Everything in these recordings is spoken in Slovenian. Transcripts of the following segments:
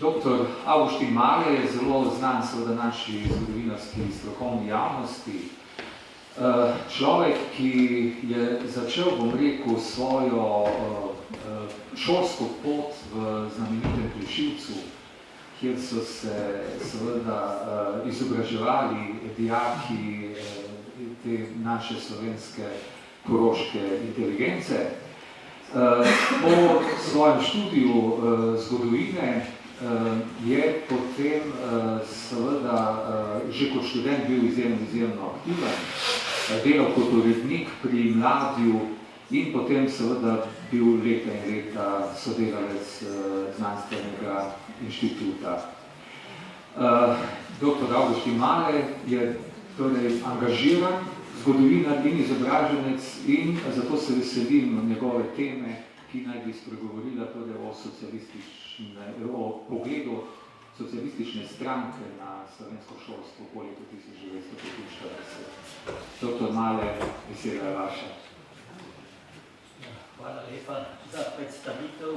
Dr. Avguštin Male je zelo znan seveda naši zgodovinarski strokovni javnosti. Človek, ki je začel, bom rekel, svojo šolsko pot v znamenitem Plešivcu, kjer so se seveda izobraževali dijaki te naše slovenske koroške inteligence. Po svojem študiju zgodovine je potem seveda že kot študent bil izjemno aktiven, delal kot urednik pri Mladju in potem seveda bil leta in leta sodelavec znanstvenega inštituta. Dr. Avguštin Male je torej angažiran zgodovinar in izobraženec in zato se veselim njegove teme, ki naj bi spregovorila torej o pogledu socialistične stranke na slovensko šolstvo po letu 1945. Dr. Male, beseda je vaša. Hvala lepa za predstavitev.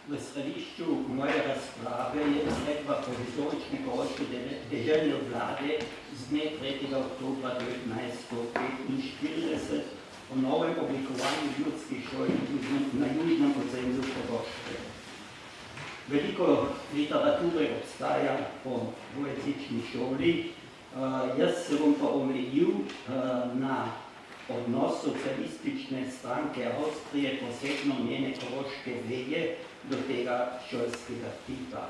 V stališču moje razprave je izvedba provizorične koroške deželne vlade z dne 3. oktobra 1945 o novem oblikovanju ljudskih šol na južnem podzemlju Koroške. Veliko literature obstaja o dvojezični šoli, jaz se bom pa omejil na odnos socialistične stranke Avstrije, posebno njene koroške veje, do tega šolskega tipa.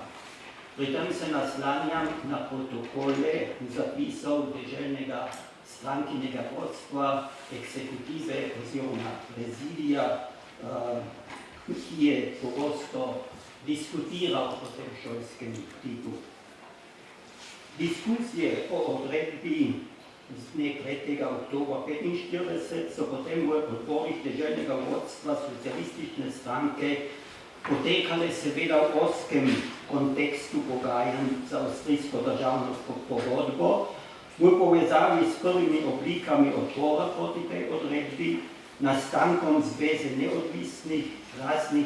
Pri tem se naslanjam na protokole zapisov deželnega strankinega vodstva, eksekutive oziroma prezidija, ki je pogosto diskutiral o tem šolskem tipu. Diskusije o odredbi z dne 3. oktobra 1945 so potem v odborih deželnega vodstva socialistične stranke potekale seveda v ozkem kontekstu pogajanj za avstrijsko državno pogodbo, v povezavi s prvimi oblikami odpora proti tej odredbi, nastankom zveze neodvisnih raznih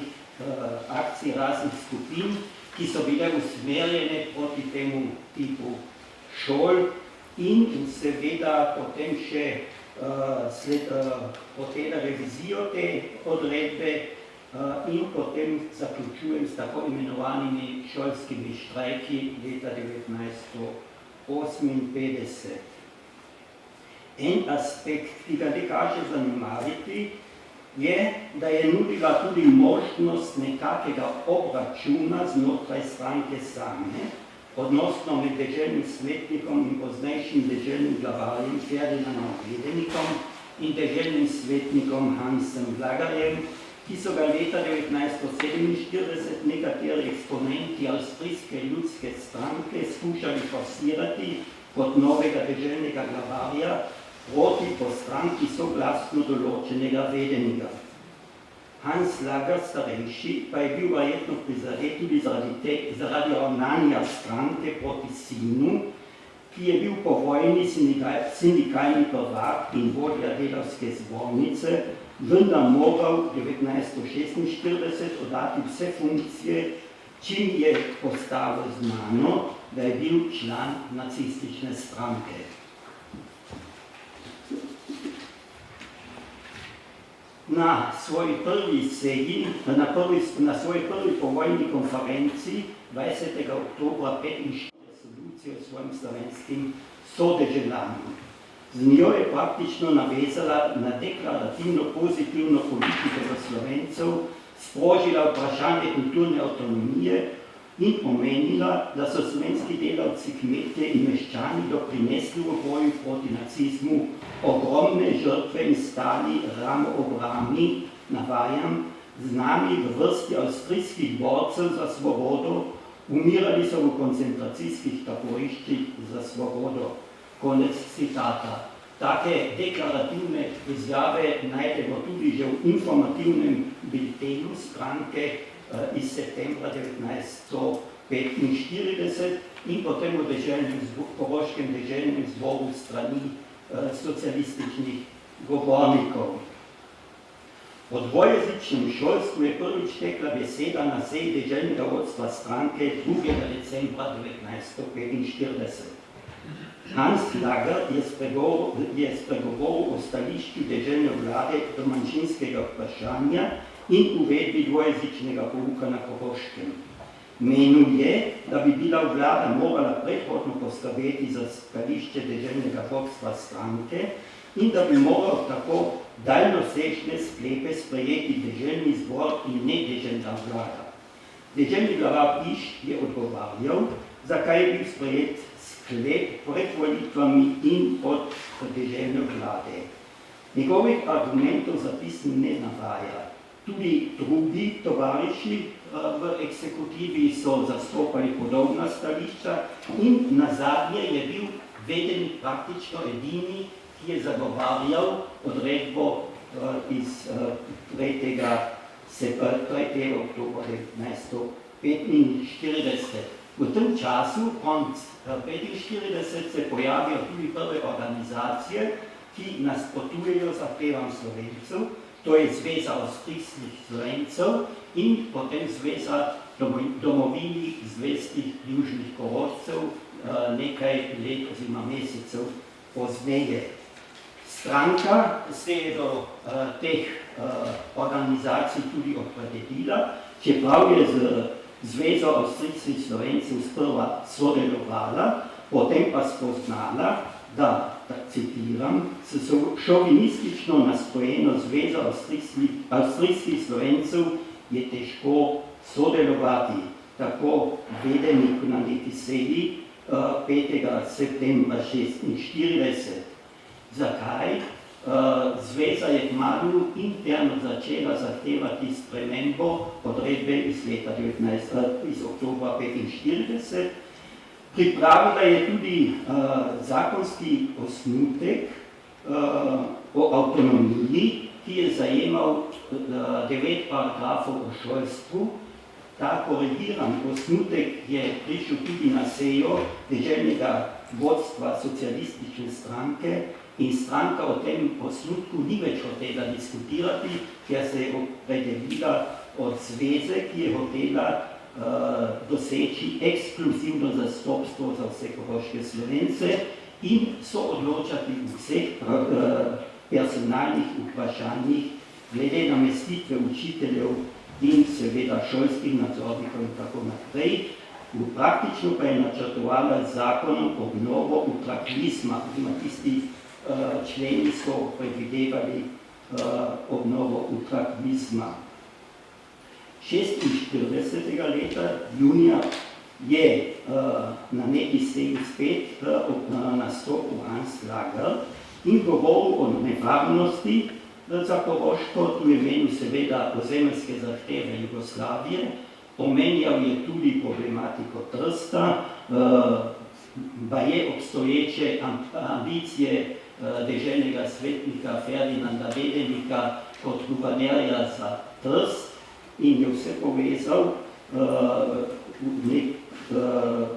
akcij, raznih skupin, ki so bile usmerjene proti temu tipu šol in seveda potem še poteda revizijo te odredbe in potem zaključujem s tako imenovanimi šolskimi štrajki leta 1958. En aspekt, ki ga ne kaže zanemariti, je, da je nudila tudi možnost nekakega obračuna znotraj stranke same, odnosno med deželnim svetnikom in poznejšim deželnim glavarjem Ferdinandom Vedenikom in deželnim svetnikom Hansem Blagarjem, ki so ga leta 1947 nekateri eksponenti avstrijske ljudske stranke skušali forsirati kot novega deželnega glavarja proti po stranki soglasno določenega Vedeniga. Hans Lagar starejši pa je bil verjetno prizadet tudi zaradi ravnanja stranke proti sinu, ki je bil po vojni sindikalni prvak in vodja delavske zbornice, vendar moral 1946 oddati vse funkcije, čim je postalo znano, da je bil član nacistične stranke. Na svoji prvi seji, na svoji prvi povojni konferenci 20. oktobra 1945 resolucijo s svojim slovenskim sodeželanom. Z njo je praktično navezala na deklarativno pozitivno politiko za Slovencev, sprožila vprašanje kulturne avtonomije in omenila, da so slovenski delavci, kmetje in meščani doprinesli v boju proti nacizmu ogromne žrtve in stali ramo ob rami, navajam, z nami v vrsti avstrijskih borcev za svobodo, umirali so v koncentracijskih taboriščih za svobodo. Konec citata. Take deklarativne izjave najdemo tudi že v informativnem biltenu stranke iz septembra 1945 in potem v koroškem deželnem zboru strani socialističnih govornikov. O dvojezičnem šolstvu je prvič tekla beseda na seji deželnega vodstva stranke 2. decembra 1945. Hans Lager je spregovoril o stališču deželne vlade do manjšinskega vprašanja in uvedbi dvojezičnega pouka na Koroškem. Menil je, da bi bila vlada morala predhodno poskrbeti za stališče deželnega vodstva stranke in da bi moral tako daljnosežne sklepe sprejeti deželni zbor in ne deželna vlada. Deželni glava Pišt je odgovarjal, zakaj je bil sprejet sklep pred volitvami in od deželne vlade. Njegovih argumentov zapisni ne navaja. Tudi drugi tovariši v eksekutivi so zastopali podobna stališča in nazadnje je bil Vedenik praktično edini, ki je zagovarjal odredbo iz 3. oktobra 1945. V tem času, konc 1945, se pojavijo tudi prve organizacije, ki nasprotujejo zahtevam Slovencev, to je Zveza avstrijskih Slovencev in potem Zveza domovini zvestih južnih Korošcev nekaj let oziroma mesecev pozneje. Stranka se je do teh organizacij tudi opredelila, čeprav je z Zvezo avstrijskih Slovencev sprva sodelovala, potem pa spoznala, da, citiram, s šovinistično nastrojeno Zvezo avstrijskih Slovencev je težko sodelovati, tako Vedenik na neki seji 5. septembra 1946. Zakaj? Zveza je kmalu interno začela zahtevati spremembo odredbe iz oktobra 1945. Pripravila je tudi zakonski osnutek o avtonomiji, ki je zajemal 9 paragrafov o šolstvu. Ta korigiran osnutek je prišel tudi na sejo deželnega vodstva socialistične stranke in stranka o tem osnutku ni več hotela diskutirati, ker se je opredelila od zveze, ki je hotela doseči ekskluzivno zastopstvo za vse koroške Slovence in so odločati v vseh personalnih vprašanjih glede namestitve učiteljev in seveda šolskih nadzornikov in tako naprej. Praktično pa je načrtovala zakonom obnovo utraklizma, oziroma tisti členi so predvidevali obnovo utraklizma. 46. leta, junija, je na neki seji spet nastopil Hans Lager in govoril o nevarnosti za Koroško, tu je menil seveda ozemeljske zahteve Jugoslavije, omenjal je tudi problematiko Trsta, baje obstoječe ambicije deželnega svetnika Ferdinanda Vedenika kot guvernerja za Trst in je vse povezal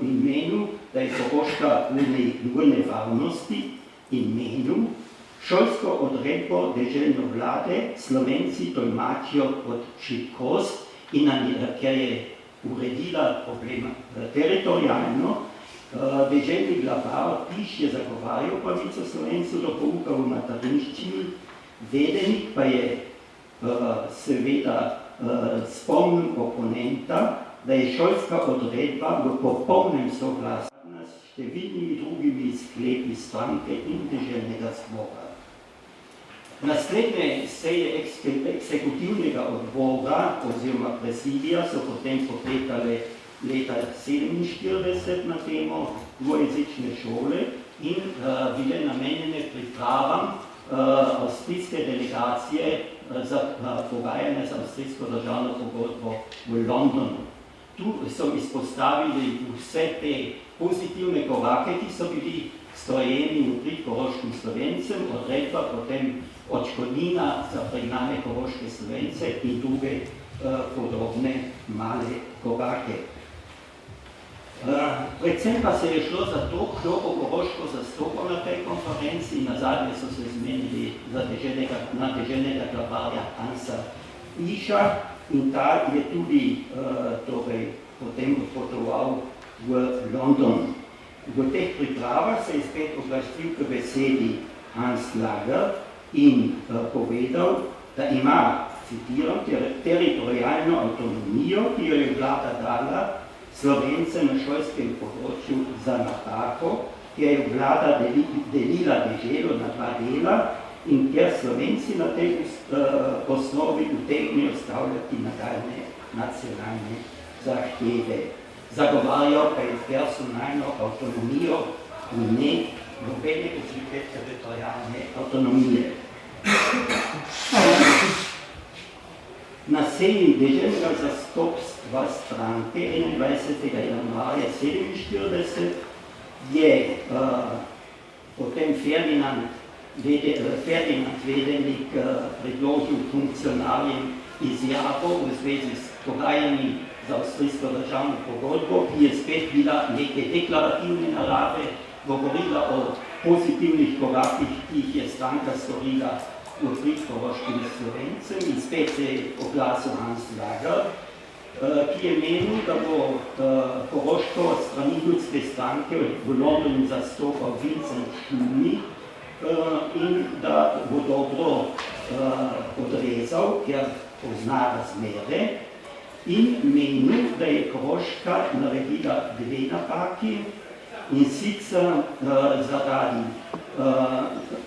in menil, da je Koroška v nevarnosti in menil, šolsko odredbo deželne vlade Slovenci tolmačijo kot šibkost in ker je uredila problem teritorijalno, deželni glavar Piš je zagovarjal pravico Slovencev do pouka v materinščini, Vedenik pa je seveda spomnil oponenta, da je šolska odredba v popolnem soglasju s številnimi drugimi sklepi stranke in deželnega zbora. Naslednje seje eksekutivnega odbora oziroma presidija so potem potekale leta 1947 na temo dvojezične šole in bile namenjene pripravam avstrijske delegacije za pogajanje z avstrijsko državno pogodbo v Londonu. Tu so izpostavili vse te pozitivne korake, ki so bili strojeni v prid koroškim Slovencem, odredba potem odškodnina za pregnane koroške Slovence in druge podobne male korake. Predvsem pa se je šlo za to, kdo bo Koroško zastopal na tej konferenci, nazadnje so se zmenili na deželnega glavarja Hansa Iša in ta je tudi torej, potem odpotoval v London. V teh pripravah se je spet oglasil k besedi Hans Lager in povedal, da ima, citiram, teritorijalno avtonomijo, ki jo je vlada dala Slovence na šolskem področju za napako, kjer je vlada delila deželo na dva dela in kjer Slovenci na tej osnovi utegnejo stavljati nadaljne nacionalne zahteve. Zagovarjal pa je personalno avtonomijo in ne nobene oblike teritorijalne avtonomije. Na seji deželnega zastopstva stranke 21. januarja 1947 je potem Ferdinand Vedelik predložil funkcionarjem izjavo v zvezi s pogajanji za avstrijsko državno pogodbo, ki je spet bila neke deklarativne narave, govorila o pozitivnih korakih, ki jih je stranka storila v prid koroškim Slovencem in spet se je oglasil Hans Lager, ki je menil, da bo Koroško strani ljudske stranke v Londonu zastopal Vincent Schumi in da bo dobro odrezal, ker pozna razmere, in menil, da je Koroška naredila dve napaki in sicer zaradi,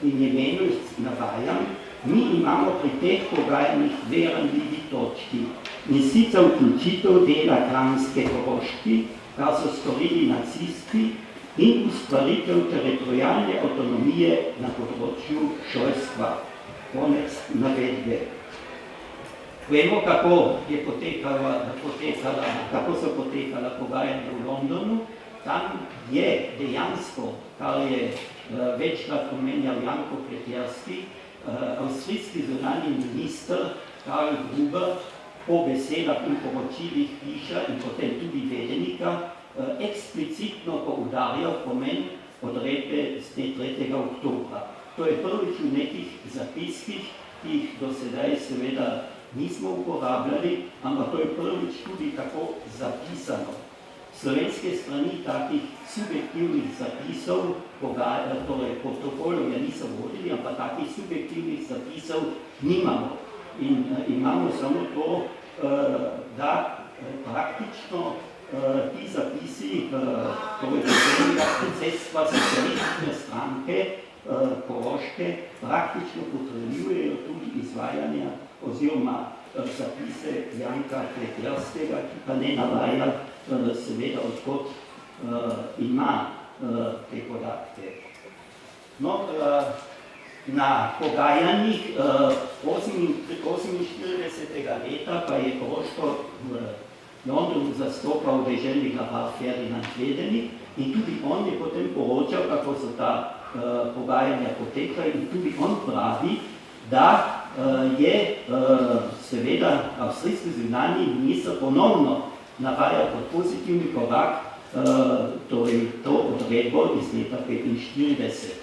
in je menil, navajam, mi imamo pri teh pogajanjih dve ranljivi točki in sicer vključitev dela Kranjske Koroški, kar so storili nacisti, in ustvaritev teritorijalne avtonomije na področju šolstva. Konec navedbe. Vemo, kako so potekala pogajanja v Londonu. Tam je dejansko, kar je večkrat omenjal Janko Pleterski, avstrijski zunanji minister Karl Gruber po besedah in poročilih Fiša in potem tudi Vedenika eksplicitno poudarjal pomen odredbe z dne 3. oktobra. To je prvič v nekih zapiskih, ki jih do sedaj seveda nismo uporabljali, ampak to je prvič tudi tako zapisano. Slovenske strani takih subjektivnih zapisov, torej protokolov ja niso vodili, ampak takih subjektivnih zapisov nimamo. In imamo samo to, da praktično ti zapisi, torej posebnega predsedstva socialistične stranke Koroške praktično potrjujejo tudi izvajanja oziroma zapise Janka Pleterskega, ki pa ne navaja seveda odkot ima te podatke. No, na pogajanjih 48. leta pa je Koroško v Londonu zastopal deželni glavar Ferdinand Vedelik in tudi on je potem poročal, kako so ta pogajanja potekla in tudi on pravi, da je seveda avstrijski zunanji minister ponovno navajal kot pozitivni korak torej to odredbo iz leta 1945.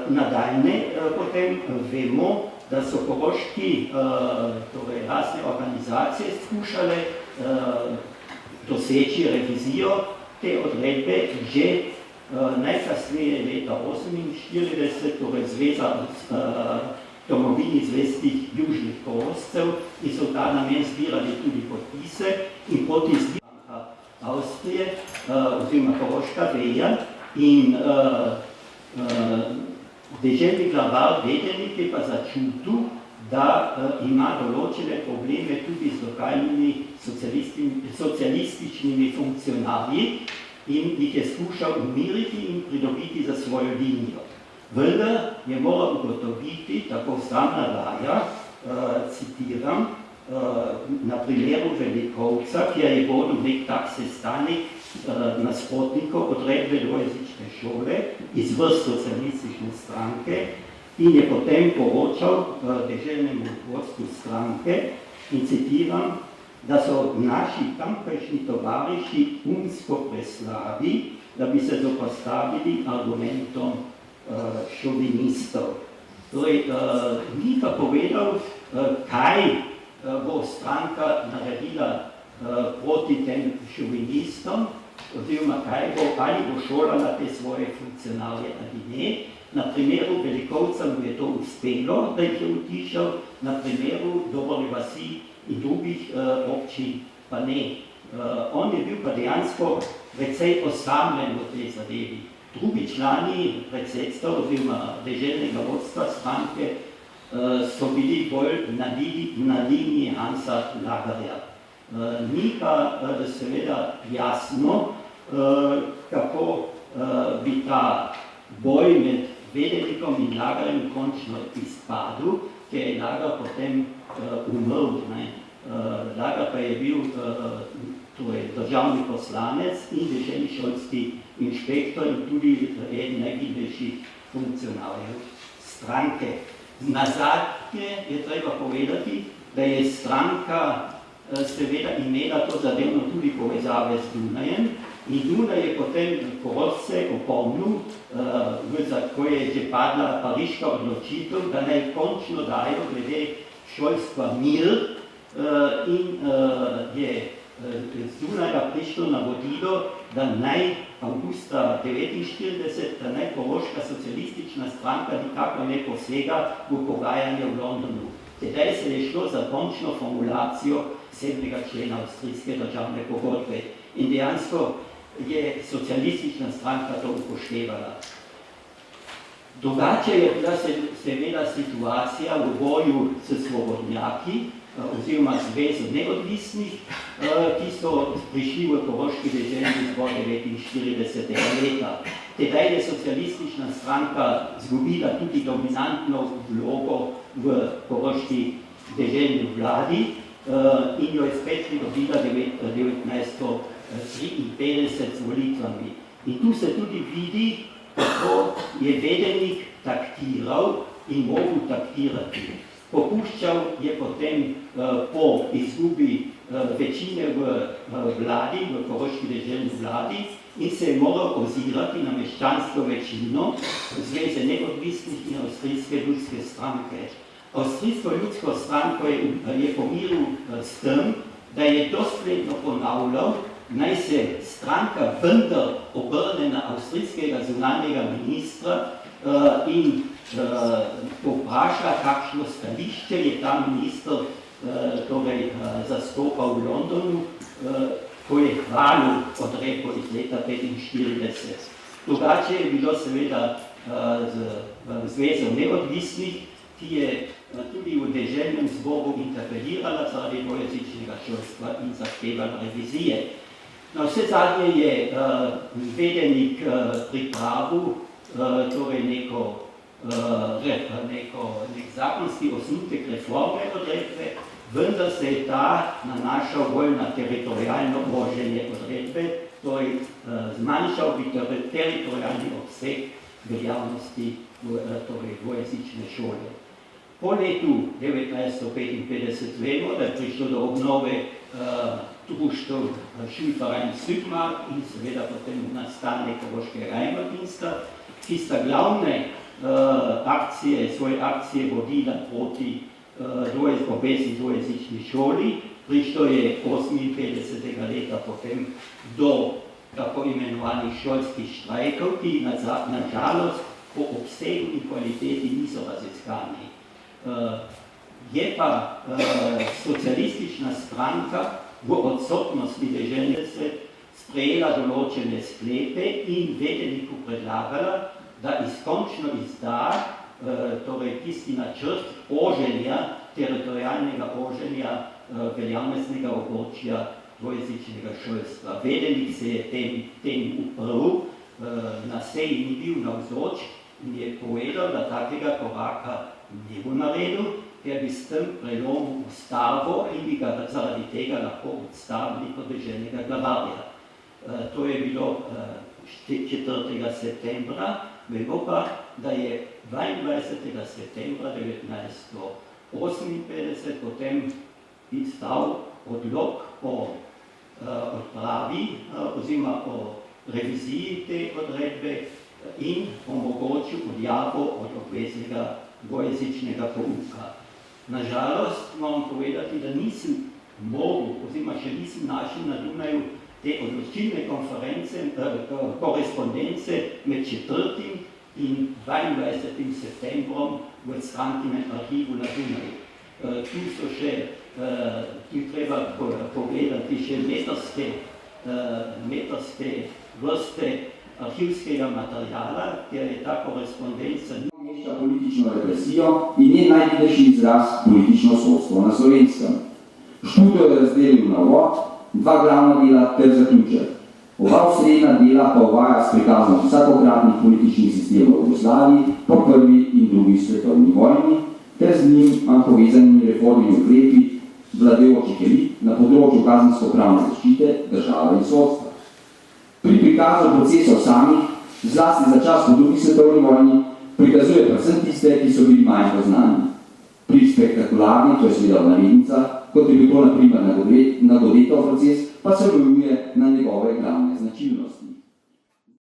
Nadaljne potem vemo, da so koroški torej razne organizacije skušale doseči revizijo te odredbe že najkasneje leta 1948, torej Zveza domovini zvestih južnih Korošcev, ki so v ta namen zbirali tudi podpise in proti zbiranka Avstrije oziroma Koroška veja in deželni glavar Vedelik je pa začutil, da ima določene probleme tudi z lokalnimi socialističnimi funkcionarji in jih je skušal umiriti in pridobiti za svojo linijo. Vendar je moral ugotoviti, tako sam navaja, citiram, na primeru Velikovca, kjer je vodil nek tak sestanek nasprotnikov odredbe dvojezične šole iz vrst socialistične stranke in je potem poročal deželnemu vodstvu stranke in citiram, da so naši tamkajšnji tovariši umsko preslabi da bi se zopostavili argumentom šovinistov. Torej, ni pa povedal, kaj bo stranka naredila proti tem šovinistom, oziroma kaj bo, ali bo šolala te svoje funkcionarje ali ne. Na primeru Velikovca mu je to uspelo, da jih je utišal, na primeru Dobove vasi in drugih občin pa ne. On je bil pa dejansko precej osamljen v tej zadevi. Drugi člani predsedstva oziroma deželnega vodstva stranke so bili bolj na liniji Hansa Lagerja. Ni pa seveda jasno, kako bi ta boj med Vedelikom in Lagerjem končno izpadel, ker je Lager potem umrl. Lager pa je bil državni poslanec in deželni šolski inšpektor in tudi eden najvidnejših funkcionarjev stranke. Nazadnje je treba povedati, da je stranka seveda imela to zadevno tudi povezave z Dunajem in Dunaj je potem Korošce opomnil, ko je že padla pariška odločitev, da naj končno dajo glede šolstva mir in je z Dunaja prišlo navodilo, da naj avgusta 1949, da naj Koroška socialistična stranka nikako ne posega v pogajanje v Londonu. Tedaj se je šlo za končno formulacijo 7. člena avstrijske državne pogodbe in dejansko je socialistična stranka to upoštevala. Drugače je bila seveda situacija v boju s svobodnjaki oziroma zvezo neodvisnih, ki so prišli v Koroški deželni zbor 1949. leta. Tedaj je socialistična stranka izgubila tudi dominantno vlogo v Koroški deželni vladi in jo je spet pridobila 1953 z volitvami. In tu se tudi vidi, kako je Vedelik taktiral in mogel taktirati. Popuščal je potem po izgubi večine v vladi, v Koroški deželni vladi in se je moral ozirati na meščansko večino Zveze neodvisnih in Avstrijske ljudske stranke. Avstrijsko ljudsko stranko je pomiril s tem, da je dosledno ponavljal, naj se stranka vendar obrne na avstrijskega zunanjega ministra in povpraša, kakšno stališče je ta minister zastopal v Londonu, ko je hvalil odredbo iz leta 1945. Drugače je bilo seveda z Zvezo neodvisnih, ki je tudi v deželnem zboru interpelirala zaradi dvojezičnega šolstva in zahtevala revizije. Na vse zadnje je Vedelik pripravil nek zakonski osnutek reforme odredbe, vendar se je ta nanašal bolj na teritorijalno moženje odredbe, torej zmanjšal bi teritorijalni obseg veljavnosti dvojezične šole. Po letu 1955 vemo, da je prišlo do obnove društev Schulverein Südmark in seveda potem nastanek Koroškega Heimatdiensta, ki sta glavne svoje akcije vodila proti obvezni dvojezični šoli. Prišlo je 58. leta potem do tako imenovanih šolskih štrajkov, ki na žalost po obsegu in kvaliteti niso raziskani. Je pa socialistična stranka v odsotnosti deželne sprejela določene sklepe in Vedeliku predlagala, da izkončno izda tisti načrt oženja, teritorijalnega oženja veljavnostnega območja dvojezičnega šolstva. Vedelik se je tem uprl, na seji ni bil navzoč in je povedal, da takega koraka ne bo naredil, ker bi s tem prelomil ustavo in bi ga zaradi tega lahko odstavili kot deželnega glavarja. To je bilo 4. septembra, vemo pa, da je 22. septembra 1958 potem izdal odlok o odpravi oziroma o reviziji te odredbe in omogočil odjavo od obveznega dvojezičnega pouka. Nažalost, moram povedati, da nisem mogel, oziroma še nisem našel na Dunaju te odločilne korespondence med 4. in 22. septembrom v strankinem arhivu na Dunaju. Tu so še, tu treba pogledati še metrske vrste arhivskega materijala, kjer je ta korespondenca Mešča politično represijo in njen najvidnejši izraz politično sodstvo na Slovenskem. Študijo je razdelil na uvod, 2 glavna dela ter zaključek. Oba osrednja dela pa uvaja s prikazom vsakokratnih političnih sistemov v Jugoslaviji po prvi in drugi svetovni vojni ter z njim povezanimi reformnimi ukrepi vladajočih elit na področju kazensko-pravne zaščite države in sodstva. Pri prikazu procesov samih, zlasti za čas po drugi svetovni vojni, prikazuje predvsem tiste, ki so bili manj poznani. Pri spektakularni, to je seveda v navednicah, kot je bil to na primer Nagodetov proces, pa se omejuje na njegove glavne značilnosti.